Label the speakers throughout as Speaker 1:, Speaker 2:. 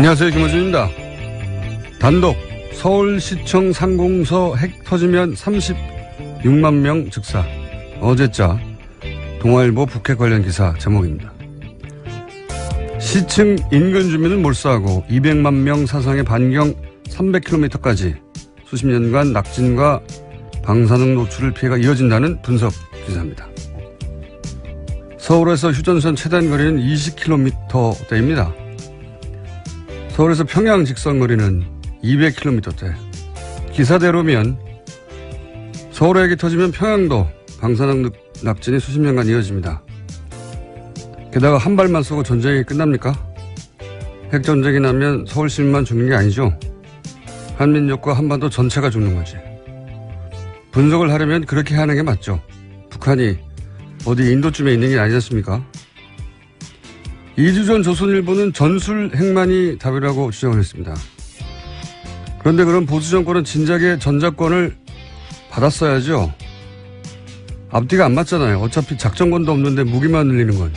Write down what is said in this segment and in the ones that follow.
Speaker 1: 안녕하세요. 김호준입니다. 단독 서울시청 상공서 핵 터지면 36만 명 즉사. 어제자 동아일보 북핵 관련 기사 제목입니다. 시층 인근 주민은 몰수하고 200만 명 사상의 반경 300km까지 수십 년간 낙진과 방사능 노출을 피해가 이어진다는 분석 기사입니다. 서울에서 휴전선 최단 거리는 20km대입니다. 서울에서 평양 직선 거리는 200km대. 기사대로면 서울에 핵이 터지면 평양도 방사능 낙진이 수십 년간 이어집니다. 게다가 한 발만 쏘고 전쟁이 끝납니까? 핵전쟁이 나면 서울 시민만 죽는 게 아니죠. 한민족과 한반도 전체가 죽는 거지. 분석을 하려면 그렇게 하는 게 맞죠. 북한이 어디 인도쯤에 있는 게 아니지 않습니까? 2주 전 조선일보는 전술 핵만이 답이라고 주장을 했습니다. 그런데 그럼 보수 정권은 진작에 전작권을 받았어야죠. 앞뒤가 안 맞잖아요. 어차피 작전권도 없는데 무기만 늘리는 건.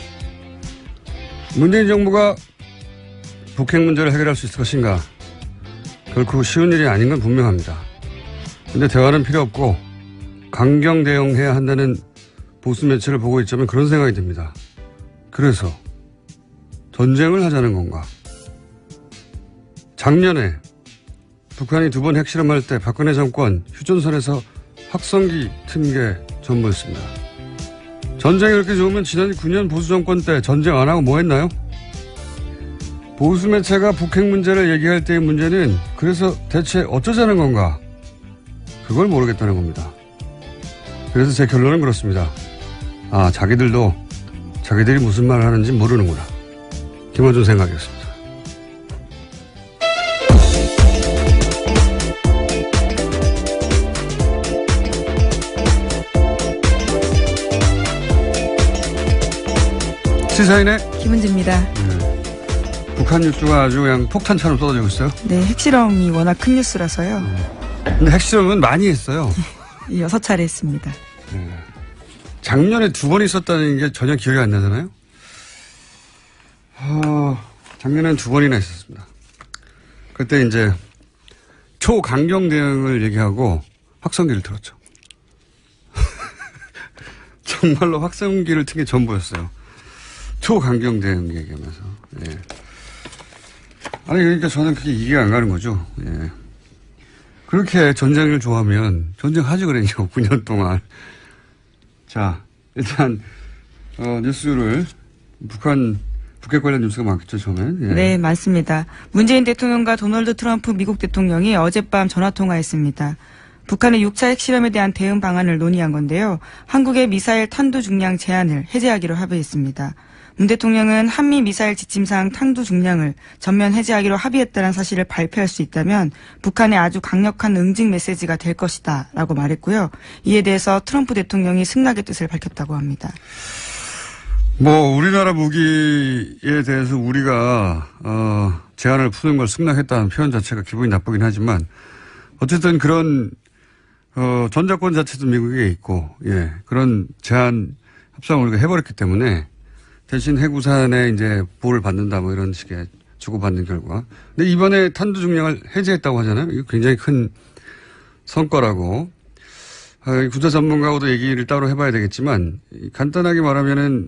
Speaker 1: 문재인 정부가 북핵 문제를 해결할 수 있을 것인가? 결코 쉬운 일이 아닌 건 분명합니다. 그런데 대화는 필요 없고 강경 대응해야 한다는 보수 매체를 보고 있자면 그런 생각이 듭니다. 그래서 전쟁을 하자는 건가? 작년에 북한이 2번 핵실험할 때 박근혜 정권 휴전선에서 확성기 튼 게 전부였습니다. 전쟁이 그렇게 좋으면 지난 9년 보수 정권 때 전쟁 안 하고 뭐 했나요? 보수 매체가 북핵 문제를 얘기할 때의 문제는 그래서 대체 어쩌자는 건가? 그걸 모르겠다는 겁니다. 그래서 제 결론은 그렇습니다. 아, 자기들이 무슨 말을 하는지 모르는구나. 김어준 생각이었습니다. 시사인의
Speaker 2: 김은지입니다.
Speaker 1: 북한 뉴스가 아주 그냥 폭탄처럼 쏟아지고 있어요.
Speaker 2: 네, 핵실험이 워낙 큰 뉴스라서요.
Speaker 1: 근데 핵실험은 많이 했어요.
Speaker 2: 6차례 했습니다.
Speaker 1: 작년에 2번 있었다는 게 전혀 기억이 안 나잖아요. 작년엔 2번이나 있었습니다. 그때 이제 초강경 대응을 얘기하고 확성기를 틀었죠. 정말로 확성기를 튼 게 전부였어요. 초강경 대응 얘기하면서. 예. 아니, 그러니까 저는 그게 이해가 안 가는 거죠. 예. 그렇게 전쟁을 좋아하면 전쟁하지 그랬냐고, 9년 동안. 자, 일단, 뉴스를, 북핵 관련 뉴스가 많겠죠, 처음엔. 예.
Speaker 2: 네, 많습니다. 문재인 대통령과 도널드 트럼프 미국 대통령이 어젯밤 전화통화했습니다. 북한의 6차 핵실험에 대한 대응 방안을 논의한 건데요. 한국의 미사일 탄두 중량 제한을 해제하기로 합의했습니다. 문 대통령은 한미 미사일 지침상 탄두 중량을 전면 해제하기로 합의했다는 사실을 발표할 수 있다면 북한의 아주 강력한 응징 메시지가 될 것이다 라고 말했고요. 이에 대해서 트럼프 대통령이 승낙의 뜻을 밝혔다고 합니다.
Speaker 1: 우리나라 무기에 대해서 우리가 제한을 푸는 걸 승낙했다는 표현 자체가 기분이 나쁘긴 하지만 어쨌든 그런 전작권 자체도 미국에 있고, 예, 그런 제한 협상을 우리가 해버렸기 때문에 대신 해구산에 이제 보호를 받는다 뭐 이런 식의 주고받는 결과. 근데 이번에 탄두 중량을 해제했다고 하잖아요. 이거 굉장히 큰 성과라고. 구조 전문가하고도 얘기를 따로 해봐야 되겠지만 간단하게 말하면은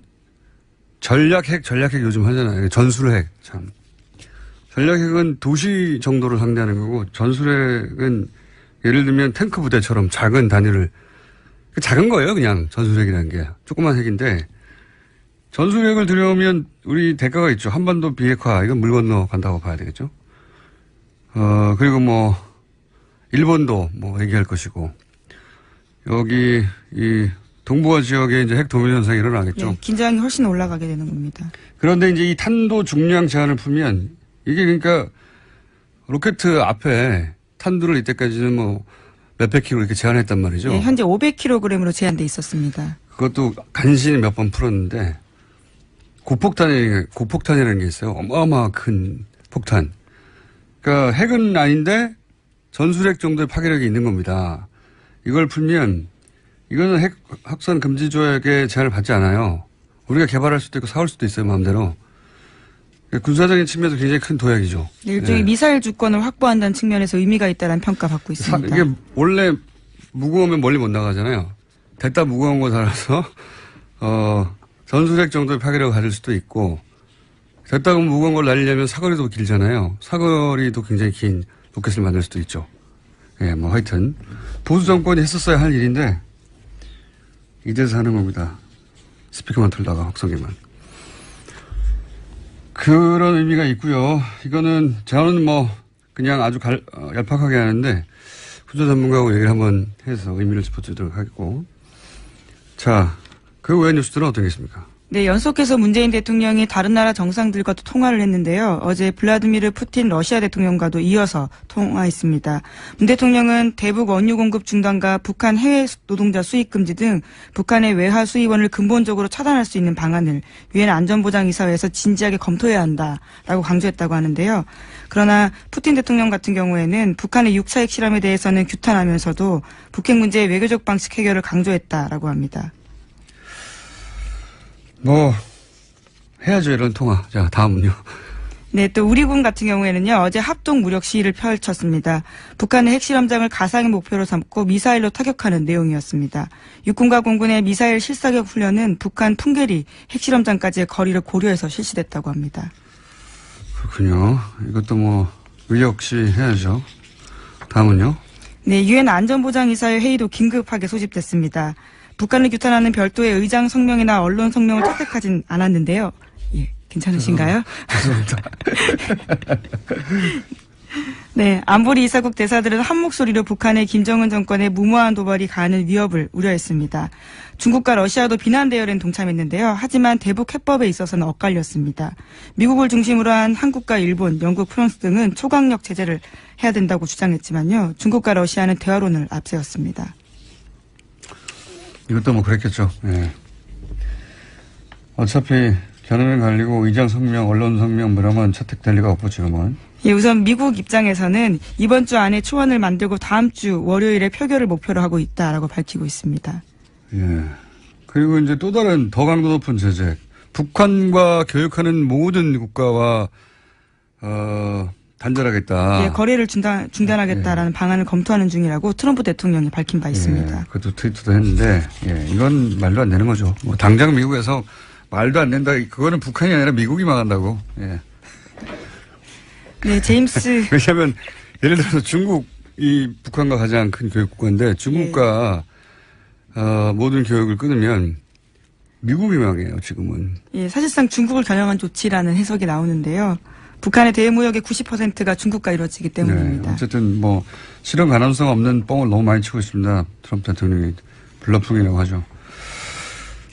Speaker 1: 전략핵 요즘 하잖아요. 전술핵 참. 전략핵은 도시 정도를 상대하는 거고 전술핵은 예를 들면 탱크 부대처럼 작은 단위를 작은 거예요. 그냥 전술핵이라는 게 조그만 핵인데 전술핵을 들여오면 우리 대가가 있죠. 한반도 비핵화 이건 물 건너 간다고 봐야 되겠죠. 그리고 일본도 얘기할 것이고 여기 이 동북아 지역에 이제 핵 도민 현상이 일어나겠죠.
Speaker 2: 네, 긴장이 훨씬 올라가게 되는 겁니다.
Speaker 1: 그런데 이제 이 탄도 중량 제한을 풀면 이게 그러니까 로켓 앞에 탄두를 이때까지는 몇백 킬로 이렇게 제한했단 말이죠.
Speaker 2: 네, 현재 500kg으로 제한돼 있었습니다.
Speaker 1: 그것도 간신히 몇 번 풀었는데 고폭탄이라는 게 있어요. 어마어마한 큰 폭탄. 그러니까 핵은 아닌데 전술핵 정도의 파괴력이 있는 겁니다. 이걸 풀면 이거는 핵 확산 금지 조약에 제한을 받지 않아요. 우리가 개발할 수도 있고 사올 수도 있어요, 마음대로. 군사적인 측면에서 굉장히 큰 도약이죠.
Speaker 2: 네, 일종의 미사일 주권을 확보한다는 측면에서 의미가 있다는 평가받고 있습니다.
Speaker 1: 이게 원래 무거우면 멀리 못 나가잖아요. 됐다 무거운 거 달아서 전술핵 정도의 파괴력을 가질 수도 있고 됐다고 무거운 걸 날리려면 사거리도 길잖아요. 사거리도 굉장히 긴 로켓을 만들 수도 있죠. 예, 뭐 하여튼 보수 정권이 했었어야 할 일인데 이래서 하는 겁니다. 스피커만 틀다가 확성기만. 그런 의미가 있고요. 이거는 저는 뭐 그냥 아주 얄팍하게 하는데 후조 전문가하고 얘기를 한번 해서 의미를 짚어주도록 하겠고. 자, 그 외의 뉴스들은 어떤 게 있습니까?
Speaker 2: 네, 연속해서 문재인 대통령이 다른 나라 정상들과도 통화를 했는데요. 어제 블라디미르 푸틴 러시아 대통령과도 이어서 통화했습니다. 문 대통령은 대북 원유 공급 중단과 북한 해외 노동자 수입 금지 등 북한의 외화 수입원을 근본적으로 차단할 수 있는 방안을 유엔 안전보장이사회에서 진지하게 검토해야 한다라고 강조했다고 하는데요. 그러나 푸틴 대통령 같은 경우에는 북한의 6차 핵실험에 대해서는 규탄하면서도 북핵 문제의 외교적 방식 해결을 강조했다라고 합니다.
Speaker 1: 뭐 해야죠, 이런 통화. 자, 다음은요.
Speaker 2: 네, 또 우리군 같은 경우에는요, 어제 합동 무력 시위를 펼쳤습니다. 북한의 핵실험장을 가상의 목표로 삼고 미사일로 타격하는 내용이었습니다. 육군과 공군의 미사일 실사격 훈련은 북한 풍계리 핵실험장까지의 거리를 고려해서 실시됐다고 합니다.
Speaker 1: 그렇군요. 이것도 뭐 의욕 시 해야죠. 다음은요.
Speaker 2: 네, 유엔 안전보장이사회 회의도 긴급하게 소집됐습니다. 북한을 규탄하는 별도의 의장 성명이나 언론 성명을 채택하진 않았는데요. 예, 괜찮으신가요?
Speaker 1: 죄송합니다.
Speaker 2: 네, 안보리 이사국 대사들은 한 목소리로 북한의 김정은 정권의 무모한 도발이 가하는 위협을 우려했습니다. 중국과 러시아도 비난 대열엔 동참했는데요. 하지만 대북 해법에 있어서는 엇갈렸습니다. 미국을 중심으로 한 한국과 일본, 영국, 프랑스 등은 초강력 제재를 해야 된다고 주장했지만요. 중국과 러시아는 대화론을 앞세웠습니다.
Speaker 1: 이것도 뭐 그랬겠죠. 예. 어차피 견해는 갈리고 의장 성명, 언론 성명 이러면 채택될 리가 없고 지금은.
Speaker 2: 예, 우선 미국 입장에서는 이번 주 안에 초안을 만들고 다음 주 월요일에 표결을 목표로 하고 있다라고 밝히고 있습니다.
Speaker 1: 예. 그리고 이제 또 다른 더 강도 높은 제재. 북한과 교역하는 모든 국가와 단절하겠다.
Speaker 2: 예, 거래를 중단하겠다라는 방안을 검토하는 중이라고 트럼프 대통령이 밝힌 바 있습니다.
Speaker 1: 예, 그것도 트위터도 했는데, 예, 이건 말도 안 되는 거죠. 뭐 당장 미국에서 말도 안 된다. 그거는 북한이 아니라 미국이 망한다고. 예.
Speaker 2: 네, 제임스.
Speaker 1: 왜냐하면 예를 들어서 중국이 북한과 가장 큰 교육국가인데 중국과 모든 교육을 끊으면 미국이 망해요. 지금은.
Speaker 2: 예, 사실상 중국을 겨냥한 조치라는 해석이 나오는데요. 북한의 대무역의 90%가 중국과 이루어지기 때문입니다.
Speaker 1: 네, 어쨌든 뭐 실현 가능성 없는 뻥을 너무 많이 치고 있습니다. 트럼프 대통령이 블러핑이라고 하죠.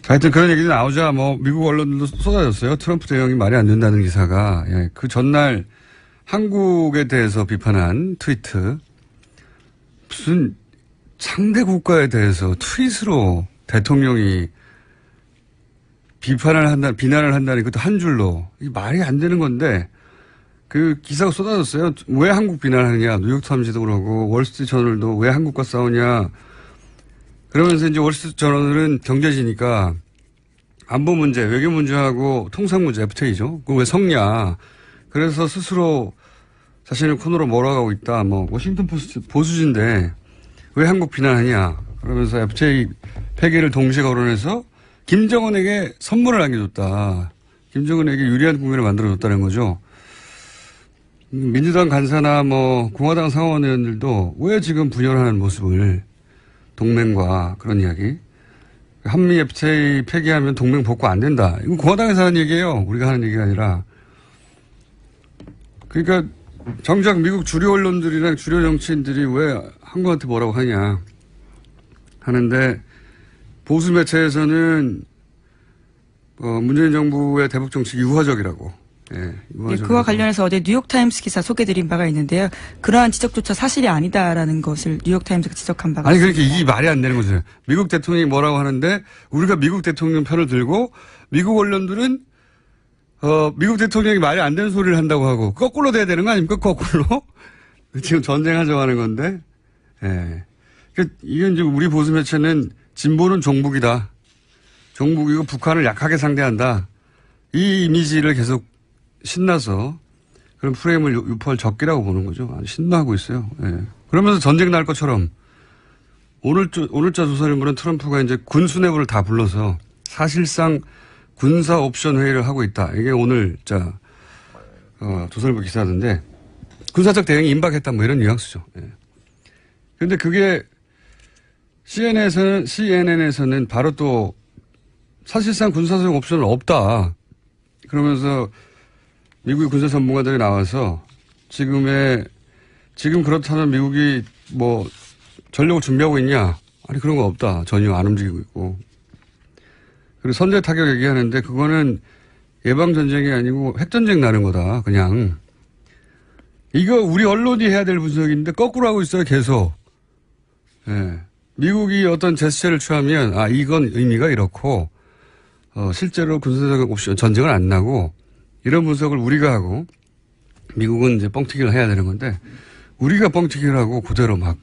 Speaker 1: 하여튼 그런 얘기도 나오자 뭐 미국 언론들도 쏟아졌어요. 트럼프 대통령이 말이 안 된다는 기사가. 예, 그 전날 한국에 대해서 비판한 트위트. 무슨 상대 국가에 대해서 트윗으로 대통령이 비난을 한다니 그것도 한 줄로. 이게 말이 안 되는 건데 그 기사가 쏟아졌어요. 왜 한국 비난하느냐. 뉴욕타임즈도 그러고 월스트리트저널도 왜 한국과 싸우냐. 그러면서 이제 월스트리트저널은 경제지니까 안보 문제, 외교 문제하고 통상 문제 FTA죠. 그거 왜 섞냐. 그래서 스스로 자신을 코너로 몰아가고 있다. 뭐 워싱턴 포스트 보수지인데 왜 한국 비난하냐. 그러면서 FTA 폐기를 동시에 거론해서 김정은에게 선물을 안겨줬다. 김정은에게 유리한 국면을 만들어줬다는 거죠. 민주당 간사나 뭐 공화당 상원의원들도 왜 지금 분열하는 모습을 동맹과 그런 이야기. 한미 FTA 폐기하면 동맹 복구 안 된다. 이건 공화당에서 하는 얘기예요. 우리가 하는 얘기가 아니라. 그러니까 정작 미국 주류 언론들이나 주류 정치인들이 왜 한국한테 뭐라고 하냐 하는데 보수 매체에서는 문재인 정부의 대북 정책이 유화적이라고. 예,
Speaker 2: 네, 그와 관련해서 어제 뉴욕타임스 기사 소개드린 바가 있는데요. 그러한 지적조차 사실이 아니다라는 것을 뉴욕타임스가 지적한 바가
Speaker 1: 아니,
Speaker 2: 있습니다.
Speaker 1: 그러니까 이게 말이 안 되는 거죠. 미국 대통령이 뭐라고 하는데 우리가 미국 대통령 편을 들고 미국 언론들은 미국 대통령이 말이 안 되는 소리를 한다고 하고 거꾸로 돼야 되는 거 아닙니까? 거꾸로. 지금 전쟁하자고 하는 건데. 예. 그러니까 이건 이제 우리 보수 매체는 진보는 종북이다. 종북이고 북한을 약하게 상대한다. 이 이미지를 계속 신나서 그런 프레임을 유포할 적기라고 보는 거죠. 아주 신나하고 있어요. 예. 그러면서 전쟁 날 것처럼 오늘자 조선일보는 트럼프가 이제 군 수뇌부를 다 불러서 사실상 군사 옵션 회의를 하고 있다. 이게 오늘자 조선일보 기사던데 군사적 대응이 임박했다 뭐 이런 뉘앙스죠. 그런데 그게 CNN에서는 바로 또 사실상 군사적 옵션은 없다. 그러면서 미국의 군사 전문가들이 나와서 지금 그렇다면 미국이 뭐 전력을 준비하고 있냐? 아니 그런 거 없다. 전혀 안 움직이고 있고. 그리고 선제 타격 얘기하는데 그거는 예방 전쟁이 아니고 핵전쟁 나는 거다. 그냥 이거 우리 언론이 해야 될 분석인데 거꾸로 하고 있어요. 계속. 예. 미국이 어떤 제스처를 취하면 이건 의미가 이렇고 실제로 군사적 옵션 전쟁은 안 나고 이런 분석을 우리가 하고 미국은 이제 뻥튀기를 해야 되는 건데 우리가 뻥튀기를 하고 그대로 막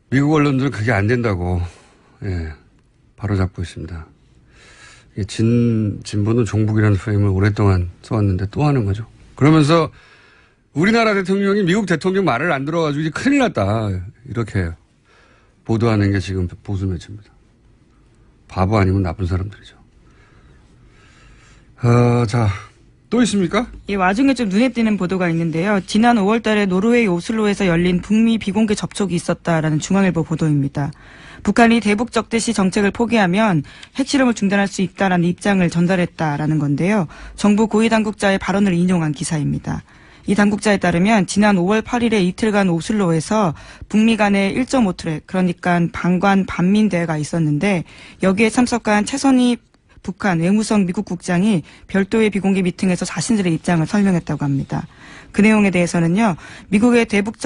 Speaker 1: 미국 언론들은 그게 안 된다고 바로잡고 있습니다. 진보는 종북이라는 프레임을 오랫동안 써왔는데 또 하는 거죠. 그러면서 우리나라 대통령이 미국 대통령 말을 안 들어가지고 이제 큰일 났다. 이렇게 보도하는 게 지금 보수 매체입니다. 바보 아니면 나쁜 사람들이죠. 자, 또 있습니까?
Speaker 2: 이 와중에 좀 눈에 띄는 보도가 있는데요. 지난 5월 달에 노르웨이 오슬로에서 열린 북미 비공개 접촉이 있었다라는 중앙일보 보도입니다. 북한이 대북 적대시 정책을 포기하면 핵실험을 중단할 수 있다라는 입장을 전달했다라는 건데요. 정부 고위 당국자의 발언을 인용한 기사입니다. 이 당국자에 따르면 지난 5월 8일에 이틀간 오슬로에서 북미 간의 1.5트랙 그러니까 방관 반민 대회가 있었는데 여기에 참석한 최선희 북한 외무성 미국 국장이 별도의 비공개 미팅에서 자신들의 입장을 설명했다고 합니다. 그 내용에 대해서는요. 미국의 대북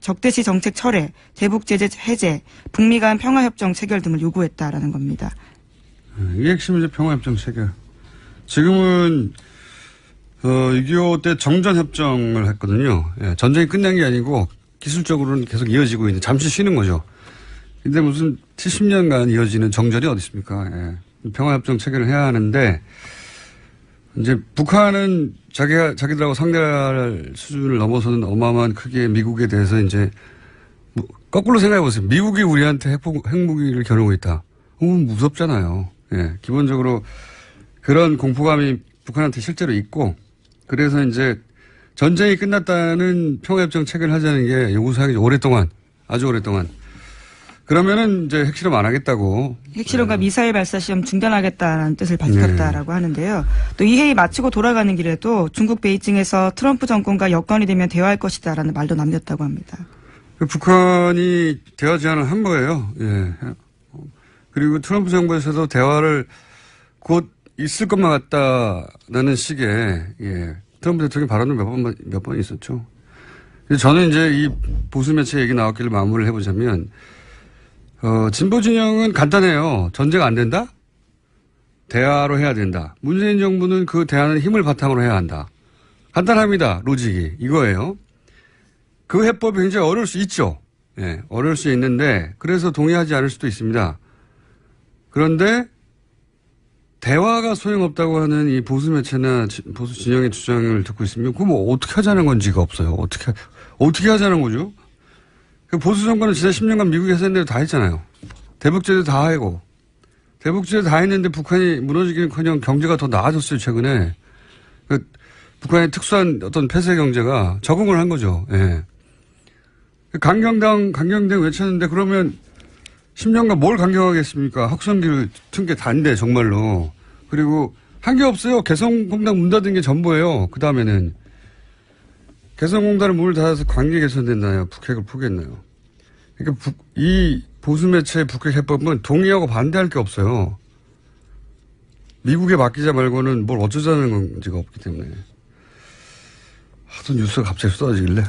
Speaker 2: 적대시 정책 철회, 대북 제재 해제, 북미 간 평화협정 체결 등을 요구했다라는 겁니다.
Speaker 1: 이게 핵심이죠. 평화협정 체결. 지금은 6.25 때 정전협정을 했거든요. 전쟁이 끝난 게 아니고 기술적으로는 계속 이어지고 있는 잠시 쉬는 거죠. 근데 무슨 70년간 이어지는 정전이 어디 있습니까? 평화협정 체결을 해야 하는데 이제 북한은 자기들하고 상대할 수준을 넘어서는 어마어마한 크기의 미국에 대해서 이제 거꾸로 생각해 보세요. 미국이 우리한테 핵무기를 겨누고 있다. 무섭잖아요. 기본적으로 그런 공포감이 북한한테 실제로 있고 그래서 이제 전쟁이 끝났다는 평화협정 체결을 하자는 게 요구사항이 오랫동안 아주 오랫동안 그러면은 이제 핵실험 안 하겠다고.
Speaker 2: 핵실험과 미사일 발사 시험 중단하겠다는 뜻을 밝혔다라고 하는데요. 또 이 회의 마치고 돌아가는 길에도 중국 베이징에서 트럼프 정권과 여건이 되면 대화할 것이다라는 말도 남겼다고 합니다.
Speaker 1: 북한이 대화 제안을 한 거예요. 그리고 트럼프 정부에서도 대화를 곧 있을 것만 같다는 식의 트럼프 대통령 발언을 몇 번 있었죠. 저는 이제 이 보수 매체 얘기 나왔길래 마무리를 해보자면. 진보 진영은 간단해요. 전쟁 안 된다? 대화로 해야 된다. 문재인 정부는 그 대화는 힘을 바탕으로 해야 한다. 간단합니다. 로직이. 이거예요. 그 해법이 굉장히 어려울 수 있죠. 어려울 수 있는데, 그래서 동의하지 않을 수도 있습니다. 그런데, 대화가 소용없다고 하는 이 보수 매체나 보수 진영의 주장을 듣고 있으면, 그거 뭐 어떻게 하자는 건지가 없어요. 어떻게 하자는 거죠? 보수 정권은 지난 10년간 미국이 했던 대로 다 했잖아요. 대북제도 다 하고. 대북제도 다 했는데 북한이 무너지기는커녕 경제가 더 나아졌어요, 최근에. 북한의 특수한 어떤 폐쇄 경제가 적응을 한 거죠. 강경당 외쳤는데 그러면 10년간 뭘 강경하겠습니까? 확성기를 튼 게 단데, 정말로. 그리고 한 게 없어요. 개성공단 문 닫은 게 전부예요. 그 다음에는. 개성공단은 문을 닫아서 관계 개선됐나요? 북핵을 포기했나요? 그러니까 이 보수 매체의 북핵 해법은 동의하고 반대할 게 없어요. 미국에 맡기자 말고는 뭘 어쩌자는 건지가 없기 때문에. 하도 뉴스가 갑자기 쏟아지길래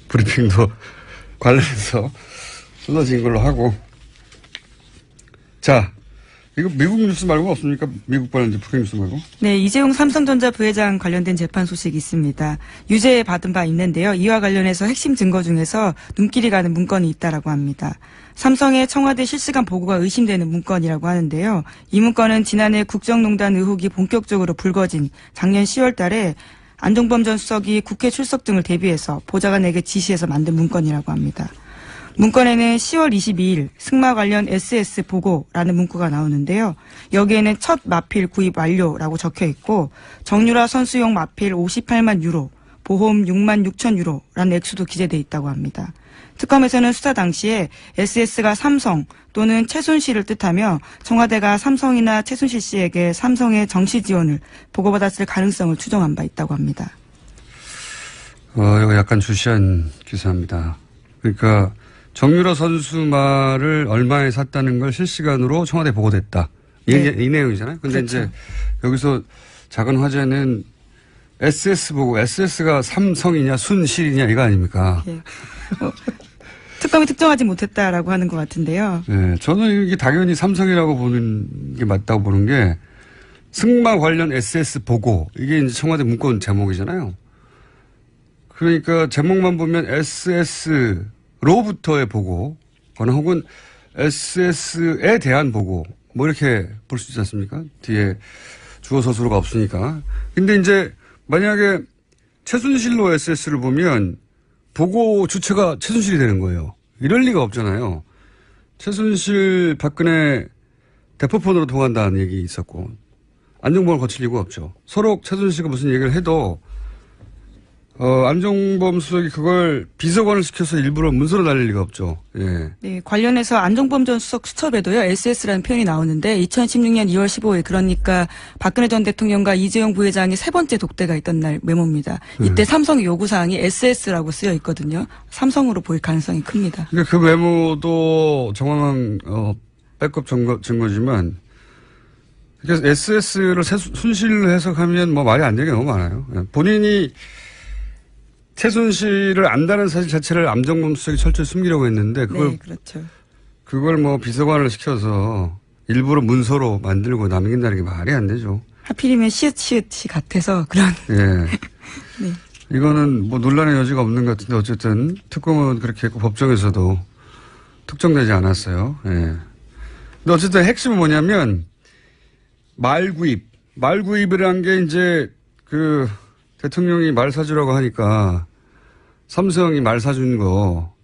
Speaker 1: 브리핑도 관련해서 쏟아진 걸로 하고. 자, 이거 미국 뉴스 말고 없습니까? 미국 관련된 북한 뉴스 말고?
Speaker 2: 네, 이재용 삼성전자 부회장 관련된 재판 소식이 있습니다. 유죄 받은 바 있는데요. 이와 관련해서 핵심 증거 중에서 눈길이 가는 문건이 있다라고 합니다. 삼성의 청와대 실시간 보고가 의심되는 문건이라고 하는데요. 이 문건은 지난해 국정농단 의혹이 본격적으로 불거진 작년 10월 달에 안종범 전 수석이 국회 출석 등을 대비해서 보좌관에게 지시해서 만든 문건이라고 합니다. 문건에는 10월 22일 승마 관련 SS 보고라는 문구가 나오는데요. 여기에는 첫 마필 구입 완료라고 적혀 있고 정유라 선수용 마필 58만 유로, 보험 6만 6천 유로라는 액수도 기재돼 있다고 합니다. 특검에서는 수사 당시에 SS가 삼성 또는 최순실을 뜻하며 청와대가 삼성이나 최순실 씨에게 삼성의 정치 지원을 보고받았을 가능성을 추정한 바 있다고 합니다.
Speaker 1: 이거 약간 주시한 기사입니다. 그러니까 정유라 선수 말을 얼마에 샀다는 걸 실시간으로 청와대에 보고됐다. 네. 이 내용이잖아요. 근데 그렇죠. 이제 여기서 작은 화제는 SS 보고 SS가 삼성이냐 순실이냐 이거 아닙니까? 네.
Speaker 2: 특검이 특정하지 못했다라고 하는 것 같은데요.
Speaker 1: 네, 저는 이게 당연히 삼성이라고 보는 게 맞다고 보는 게 승마 관련 SS 보고 이게 이제 청와대 문건 제목이잖아요. 그러니까 제목만 보면 SS 로부터의 보고거나 혹은 SS에 대한 보고 뭐 이렇게 볼 수 있지 않습니까? 뒤에 주어 서술어가 없으니까. 근데 이제 만약에 최순실로 SS를 보면 보고 주체가 최순실이 되는 거예요. 이럴 리가 없잖아요. 최순실 박근혜 대포폰으로 통한다는 얘기 있었고 안종범을 거칠 이유가 없죠. 서로 최순실과 무슨 얘기를 해도 안종범 수석이 그걸 비서관을 시켜서 일부러 문서로 날릴 리가 없죠. 예.
Speaker 2: 네, 관련해서 안종범 전 수석 수첩에도요, SS라는 표현이 나오는데, 2016년 2월 15일, 그러니까 박근혜 전 대통령과 이재용 부회장이 세 번째 독대가 있던 날 메모입니다. 이때 삼성의 요구사항이 SS라고 쓰여 있거든요. 삼성으로 보일 가능성이 큽니다.
Speaker 1: 그러니까 그 메모도 정황한, 백업 증거지만, 그러니까 SS를 순실로 해석하면 뭐 말이 안 되는 게 너무 많아요. 본인이 최순실을 안다는 사실 자체를 안종범 수석이 철저히 숨기려고 했는데 그걸
Speaker 2: 네, 그렇죠.
Speaker 1: 그걸 뭐 비서관을 시켜서 일부러 문서로 만들고 남긴다는 게 말이 안 되죠.
Speaker 2: 하필이면 시읒이 같아서 그런.
Speaker 1: 예.
Speaker 2: 네.
Speaker 1: 이거는 뭐 논란의 여지가 없는 것 같은데 어쨌든 특검은 그렇게 했고 법정에서도 특정되지 않았어요. 예. 근데 어쨌든 핵심은 뭐냐면 말구입이라는 게 이제 그 대통령이 말 사주라고 하니까 삼성이 말 사준 거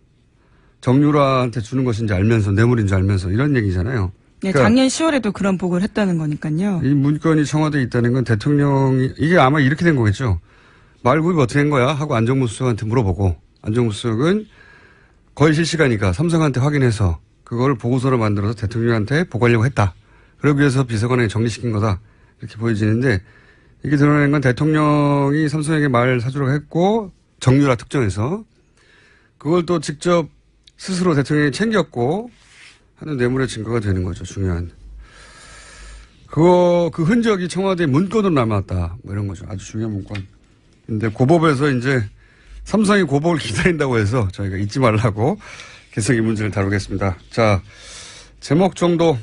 Speaker 1: 정유라한테 주는 것인지 알면서 뇌물인 줄 알면서 이런 얘기잖아요.
Speaker 2: 네, 그러니까 작년 10월에도 그런 보고를 했다는 거니까요.
Speaker 1: 이 문건이 청와대에 있다는 건 대통령이 이게 아마 이렇게 된 거겠죠. 말구입 어떻게 된 거야 하고 안종범 수석한테 물어보고 안종범 수석은 거의 실시간이니까 삼성한테 확인해서 그걸 보고서로 만들어서 대통령한테 보고하려고 했다. 그러기 위해서 비서관에게 정리시킨 거다. 이렇게 보여지는데 이게 드러낸 건 대통령이 삼성에게 말 사주라고 했고 정유라 특정해서 그걸 또 직접 스스로 대통령이 챙겼고 하는 뇌물의 증거가 되는 거죠. 중요한. 그 흔적이 청와대 문건으로 남았다. 뭐 이런 거죠. 아주 중요한 문건. 근데 고법에서 이제 삼성이 고법을 기다린다고 해서 저희가 잊지 말라고 계속 이 문제를 다루겠습니다. 자, 제목 정도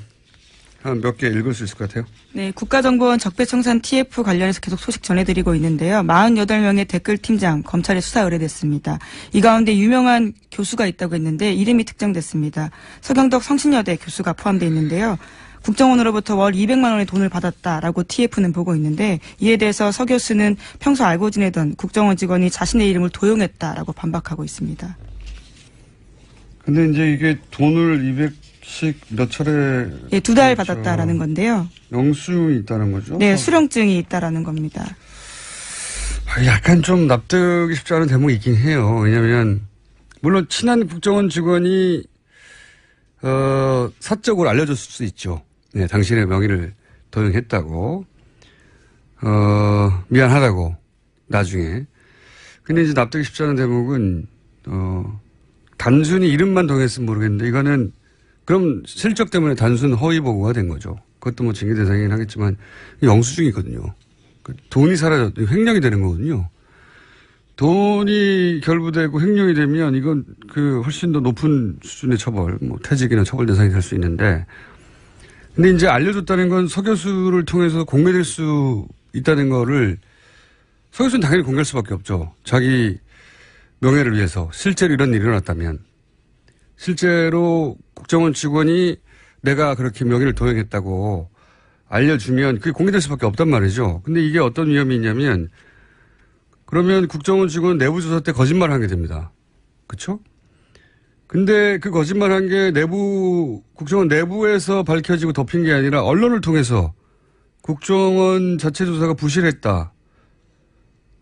Speaker 1: 한 몇 개 읽을 수 있을 것 같아요.
Speaker 2: 네, 국가정보원 적폐청산 TF 관련해서 계속 소식 전해드리고 있는데요. 48명의 댓글팀장 검찰에 수사 의뢰됐습니다. 이 가운데 유명한 교수가 있다고 했는데 이름이 특정됐습니다. 서경덕 성신여대 교수가 포함되어 있는데요. 국정원으로부터 월 200만 원의 돈을 받았다라고 TF는 보고 있는데 이에 대해서 서 교수는 평소 알고 지내던 국정원 직원이 자신의 이름을 도용했다라고 반박하고 있습니다.
Speaker 1: 근데 이제 이게 돈을 200씩 몇 차례.
Speaker 2: 예, 2달 받았다라는 건데요.
Speaker 1: 영수증이 있다는 거죠?
Speaker 2: 네, 수령증이 있다라는 겁니다.
Speaker 1: 약간 좀 납득이 쉽지 않은 대목이 있긴 해요. 왜냐하면 물론 친한 국정원 직원이 사적으로 알려줬을 수 있죠. 네, 당신의 명의를 도용했다고 미안하다고 나중에. 근데 이제 납득이 쉽지 않은 대목은 단순히 이름만 도용했으면 모르겠는데 이거는 그럼 실적 때문에 단순 허위 보고가 된 거죠. 그것도 뭐 징계 대상이긴 하겠지만 영수증이거든요. 돈이 사라졌, 횡령이 되는 거거든요. 돈이 결부되고 횡령이 되면 이건 훨씬 더 높은 수준의 처벌, 뭐 퇴직이나 처벌 대상이 될 수 있는데 근데 이제 알려줬다는 건 서 교수를 통해서 공개될 수 있다는 거를 서 교수는 당연히 공개할 수밖에 없죠. 자기 명예를 위해서 실제로 이런 일이 일어났다면 실제로 국정원 직원이 내가 그렇게 명예를 도용했다고 알려주면 그게 공개될 수밖에 없단 말이죠. 근데 이게 어떤 위험이 있냐면 그러면 국정원 직원 내부 조사 때 거짓말을 하게 됩니다. 그렇죠? 근데 그 거짓말한 게 국정원 내부에서 밝혀지고 덮인 게 아니라 언론을 통해서 국정원 자체 조사가 부실했다.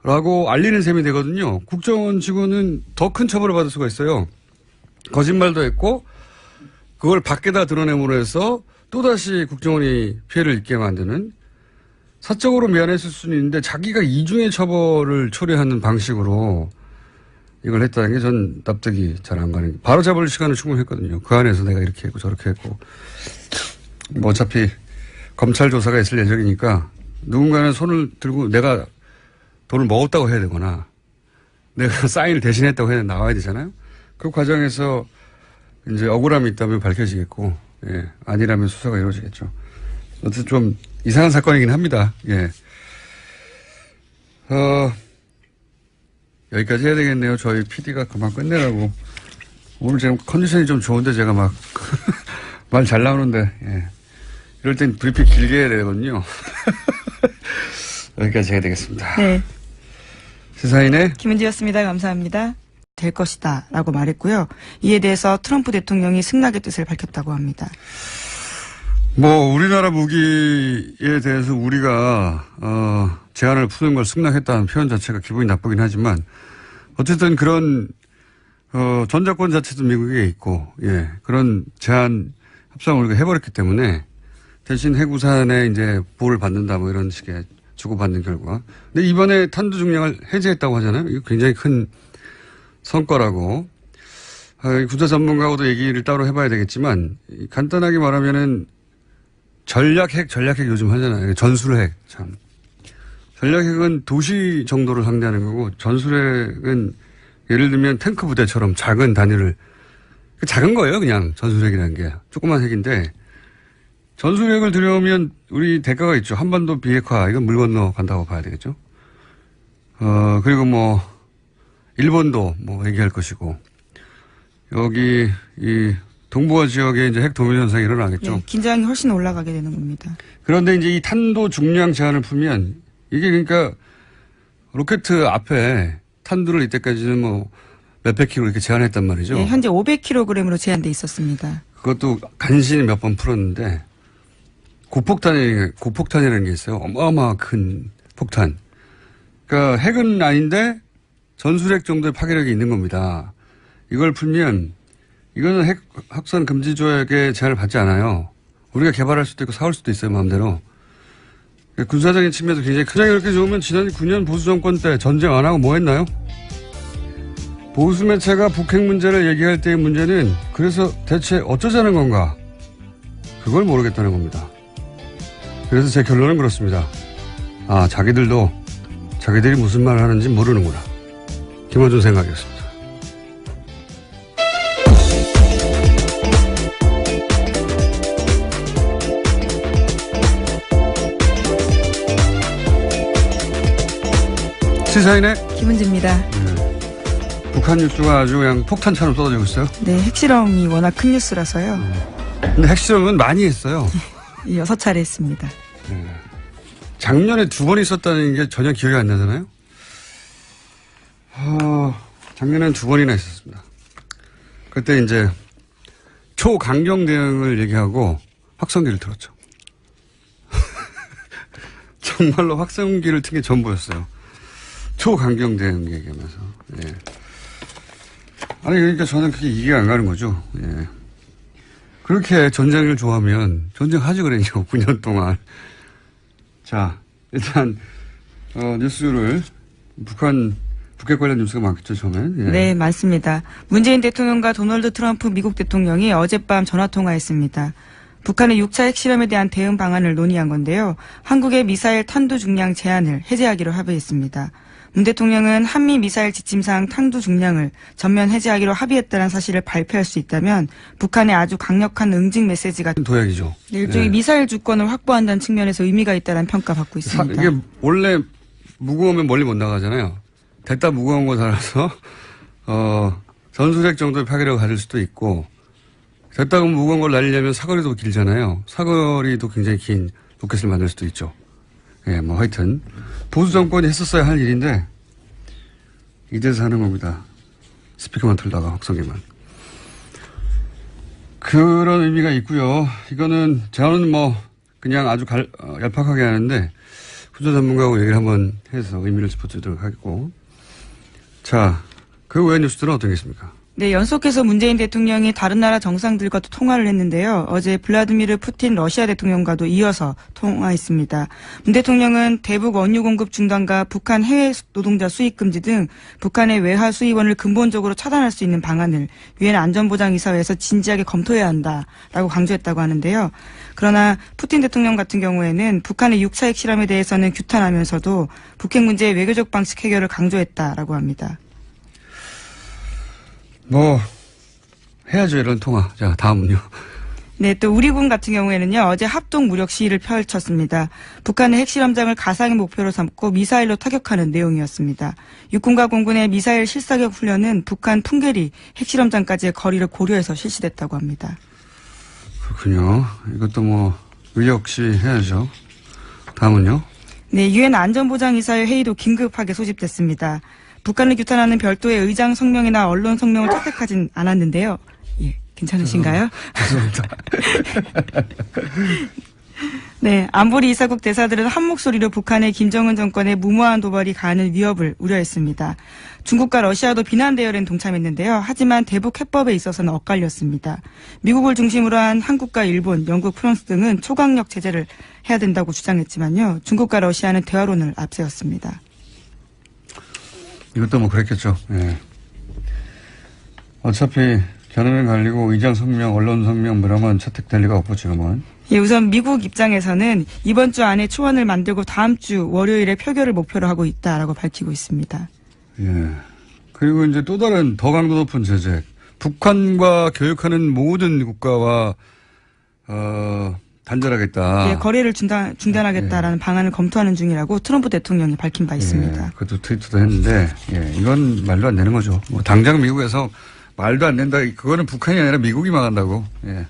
Speaker 1: 라고 알리는 셈이 되거든요. 국정원 직원은 더 큰 처벌을 받을 수가 있어요. 거짓말도 했고 그걸 밖에다 드러냄으로 해서 또다시 국정원이 피해를 입게 만드는 사적으로 미안했을 수는 있는데 자기가 이중의 처벌을 초래하는 방식으로 이걸 했다는 게 전 납득이 잘 안 가는 게 바로 잡을 시간은 충분히 했거든요. 그 안에서 내가 이렇게 했고 저렇게 했고 뭐 어차피 검찰 조사가 있을 예정이니까 누군가는 손을 들고 내가 돈을 먹었다고 해야 되거나 내가 사인을 대신했다고 해야 나와야 되잖아요. 그 과정에서 이제 억울함이 있다면 밝혀지겠고 예, 아니라면 수사가 이루어지겠죠. 어쨌든 좀 이상한 사건이긴 합니다. 예. 여기까지 해야 되겠네요. 저희 PD가 그만 끝내라고. 오늘 지금 컨디션이 좀 좋은데 제가 막 말 잘 나오는데 예. 이럴 땐 브리핑 길게 해야 되거든요. 여기까지 해야 되겠습니다.
Speaker 2: 네.
Speaker 1: 시사인의
Speaker 2: 김은지였습니다. 감사합니다. 될 것이다 라고 말했고요. 이에 대해서 트럼프 대통령이 승낙의 뜻을 밝혔다고 합니다.
Speaker 1: 뭐 우리나라 무기에 대해서 우리가 제한을 푸는 걸 승낙했다는 표현 자체가 기분이 나쁘긴 하지만 어쨌든 그런 전자권 자체도 미국에 있고 예 그런 제한 협상을 우리가 해버렸기 때문에 대신 해구산에 이제 보호를 받는다 뭐 이런 식의 주고받는 결과. 근데 이번에 탄두 중량을 해제했다고 하잖아요. 이거 굉장히 큰 성과라고. 군사 전문가하고도 얘기를 따로 해봐야 되겠지만 간단하게 말하면은 전략핵 요즘 하잖아요. 전술핵 참. 전략핵은 도시 정도를 상대하는 거고 전술핵은 예를 들면 탱크 부대처럼 작은 단위를 작은 거예요. 그냥 전술핵이라는 게 조그만 핵인데 전술핵을 들여오면 우리 대가가 있죠. 한반도 비핵화 이건 물 건너 간다고 봐야 되겠죠. 그리고 뭐 일본도 뭐 얘기할 것이고 여기 이 동북아 지역에 이제 핵 도밀 현상이 일어나겠죠.
Speaker 2: 네, 긴장이 훨씬 올라가게 되는 겁니다.
Speaker 1: 그런데 이제 이 탄도 중량 제한을 풀면 이게 그러니까 로켓 앞에 탄두를 이때까지는 뭐 몇백 킬로 이렇게 제한했단 말이죠.
Speaker 2: 네, 현재 500kg으로 제한돼 있었습니다.
Speaker 1: 그것도 간신히 몇 번 풀었는데 고폭탄이라는 게 있어요. 어마어마한 큰 폭탄. 그러니까 핵은 아닌데 전술핵 정도의 파괴력이 있는 겁니다. 이걸 풀면 이거는 핵 확산 금지 조약에 제한을 받지 않아요. 우리가 개발할 수도 있고 사올 수도 있어요. 마음대로. 군사적인 측면에서 굉장히 크게 이렇게 좋으면 지난 9년 보수 정권 때 전쟁 안 하고 뭐 했나요? 보수 매체가 북핵 문제를 얘기할 때의 문제는 그래서 대체 어쩌자는 건가? 그걸 모르겠다는 겁니다. 그래서 제 결론은 그렇습니다. 아, 자기들이 무슨 말을 하는지 모르는구나. 김원준 생각이었습니다. 시사인의
Speaker 2: 김은지입니다.
Speaker 1: 북한 뉴스가 아주 그냥 폭탄처럼 쏟아지고 있어요.
Speaker 2: 네, 핵실험이 워낙 큰 뉴스라서요.
Speaker 1: 근데 핵실험은 많이 했어요.
Speaker 2: 6차례 했습니다.
Speaker 1: 작년에 2번 있었다는 게 전혀 기억이 안 나잖아요. 작년엔 2번이나 있었습니다. 그때 이제 초강경 대응을 얘기하고 확성기를 틀었죠. 정말로 확성기를 튼 게 전부였어요. 초강경 대응 얘기하면서. 예. 아니 그러니까 저는 그게 이해가 안 가는 거죠. 예. 그렇게 전쟁을 좋아하면 전쟁하지 그랬죠. 9년 동안. 자 일단 뉴스를 북핵 관련 뉴스가 많겠죠. 처음엔. 예.
Speaker 2: 네, 많습니다. 문재인 대통령과 도널드 트럼프 미국 대통령이 어젯밤 전화통화했습니다. 북한의 6차 핵실험에 대한 대응 방안을 논의한 건데요. 한국의 미사일 탄두 중량 제한을 해제하기로 합의했습니다. 문 대통령은 한미 미사일 지침상 탄두 중량을 전면 해제하기로 합의했다는 사실을 발표할 수 있다면 북한의 아주 강력한 응징 메시지가
Speaker 1: 도약이죠.
Speaker 2: 일종의 미사일 주권을 확보한다는 측면에서 의미가 있다는 평가받고 있습니다.
Speaker 1: 이게 원래 무거우면 멀리 못 나가잖아요. 됐다 무거운 거 달아서 전술핵 정도의 파괴력을 가질 수도 있고 됐다고 무거운 걸 날리려면 사거리도 길잖아요. 사거리도 굉장히 긴 로켓을 만들 수도 있죠. 예, 뭐 하여튼 보수 정권이 했었어야 할 일인데 이제서 하는 겁니다. 스피커만 틀다가 확성기만. 그런 의미가 있고요. 이거는 저는 뭐 그냥 아주 얄팍하게 하는데 후조 전문가하고 얘기를 한번 해서 의미를 짚어주도록 하겠고. 자, 그 외의 뉴스들은 어떤 게 있습니까?
Speaker 2: 네, 연속해서 문재인 대통령이 다른 나라 정상들과도 통화를 했는데요. 어제 블라디미르 푸틴 러시아 대통령과도 이어서 통화했습니다. 문 대통령은 대북 원유 공급 중단과 북한 해외 노동자 수입 금지 등 북한의 외화 수입원을 근본적으로 차단할 수 있는 방안을 유엔 안전보장이사회에서 진지하게 검토해야 한다라고 강조했다고 하는데요. 그러나 푸틴 대통령 같은 경우에는 북한의 6차 핵실험에 대해서는 규탄하면서도 북핵 문제의 외교적 방식 해결을 강조했다라고 합니다.
Speaker 1: 뭐 해야죠, 이런 통화. 자, 다음은요.
Speaker 2: 네, 또 우리군 같은 경우에는요, 어제 합동 무력 시위를 펼쳤습니다. 북한의 핵실험장을 가상의 목표로 삼고 미사일로 타격하는 내용이었습니다. 육군과 공군의 미사일 실사격 훈련은 북한 풍계리 핵실험장까지의 거리를 고려해서 실시됐다고 합니다.
Speaker 1: 그렇군요. 이것도 뭐 의욕 시 해야죠. 다음은요.
Speaker 2: 네, 유엔 안전보장이사회 회의도 긴급하게 소집됐습니다. 북한을 규탄하는 별도의 의장 성명이나 언론 성명을 채택하진 않았는데요. 예, 괜찮으신가요?
Speaker 1: 죄송합니다.
Speaker 2: 네, 안보리 이사국 대사들은 한 목소리로 북한의 김정은 정권의 무모한 도발이 가하는 위협을 우려했습니다. 중국과 러시아도 비난 대열엔 동참했는데요. 하지만 대북 해법에 있어서는 엇갈렸습니다. 미국을 중심으로 한 한국과 일본, 영국, 프랑스 등은 초강력 제재를 해야 된다고 주장했지만요. 중국과 러시아는 대화론을 앞세웠습니다.
Speaker 1: 이것도 뭐 그랬겠죠. 예. 어차피 견해는 갈리고 의장 성명, 언론 성명 뭐 이런 건 채택될 리가 없고 지금은.
Speaker 2: 예, 우선 미국 입장에서는 이번 주 안에 초안을 만들고 다음 주 월요일에 표결을 목표로 하고 있다라고 밝히고 있습니다.
Speaker 1: 예. 그리고 이제 또 다른 더 강도 높은 제재. 북한과 교역하는 모든 국가와 단절하겠다.
Speaker 2: 예, 거래를 중단하겠다라는 방안을 검토하는 중이라고 트럼프 대통령이 밝힌 바 있습니다.
Speaker 1: 예, 그것도 트위터도 했는데, 예, 이건 말도 안 되는 거죠. 뭐 당장 미국에서 말도 안 된다. 그거는 북한이 아니라 미국이 망한다고. 예.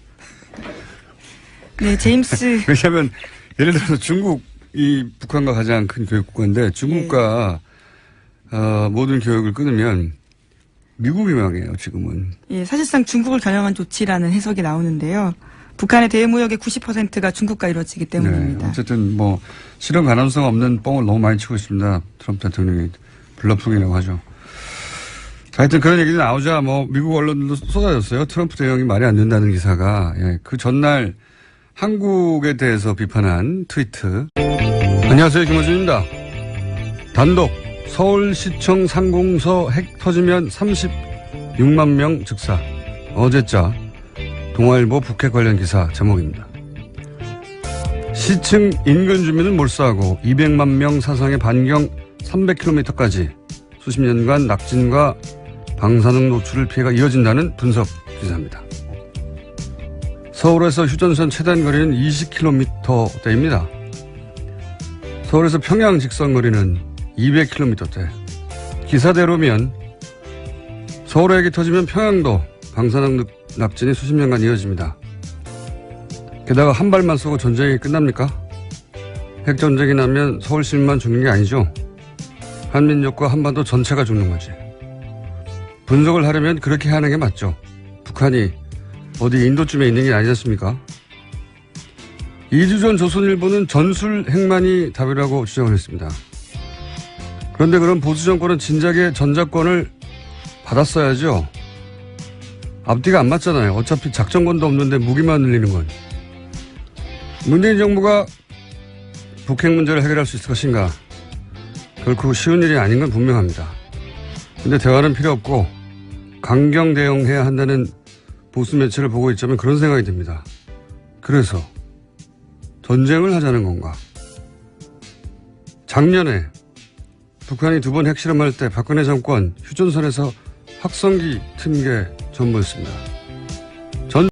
Speaker 2: 네, 제임스.
Speaker 1: 왜냐하면 예를 들어서 중국이 북한과 가장 큰 교육국가인데 중국과 모든 교역을 끊으면 미국이 망해요. 지금은.
Speaker 2: 예, 사실상 중국을 겨냥한 조치라는 해석이 나오는데요. 북한의 대무역의 90%가 중국과 이루어지기 때문입니다.
Speaker 1: 네, 어쨌든 뭐 실현 가능성 없는 뻥을 너무 많이 치고 있습니다. 트럼프 대통령이 블러핑이라고 하죠. 자, 하여튼 그런 얘기도 나오자 뭐 미국 언론들도 쏟아졌어요. 트럼프 대통령이 말이 안 된다는 기사가. 예, 그 전날 한국에 대해서 비판한 트위트. 안녕하세요. 김호준입니다. 단독 서울시청 상공서 핵 터지면 36만 명 즉사. 어제자 동아일보 북핵 관련 기사 제목입니다. 시층 인근 주민은 몰수하고 200만 명 사상의 반경 300km까지 수십 년간 낙진과 방사능 노출을 피해가 이어진다는 분석 기사입니다. 서울에서 휴전선 최단 거리는 20km대입니다. 서울에서 평양 직선 거리는 200km대. 기사대로면 서울에 핵이 터지면 평양도 방사능 낙진이 수십 년간 이어집니다. 게다가 한 발만 쏘고 전쟁이 끝납니까? 핵전쟁이 나면 서울 시민만 죽는 게 아니죠. 한민족과 한반도 전체가 죽는 거지. 분석을 하려면 그렇게 하는 게 맞죠. 북한이 어디 인도쯤에 있는 게 아니지 않습니까? 2주 전 조선일보는 전술 핵만이 답이라고 주장을 했습니다. 그런데 그럼 보수 정권은 진작에 전작권을 받았어야죠. 앞뒤가 안 맞잖아요. 어차피 작전권도 없는데 무기만 늘리는 건. 문재인 정부가 북핵 문제를 해결할 수 있을 것인가? 결코 쉬운 일이 아닌 건 분명합니다. 근데 대화는 필요 없고 강경 대응해야 한다는 보수 매체를 보고 있자면 그런 생각이 듭니다. 그래서 전쟁을 하자는 건가? 작년에 북한이 두 번 핵실험할 때 박근혜 정권 휴전선에서 확성기 틈개 전무했습니다.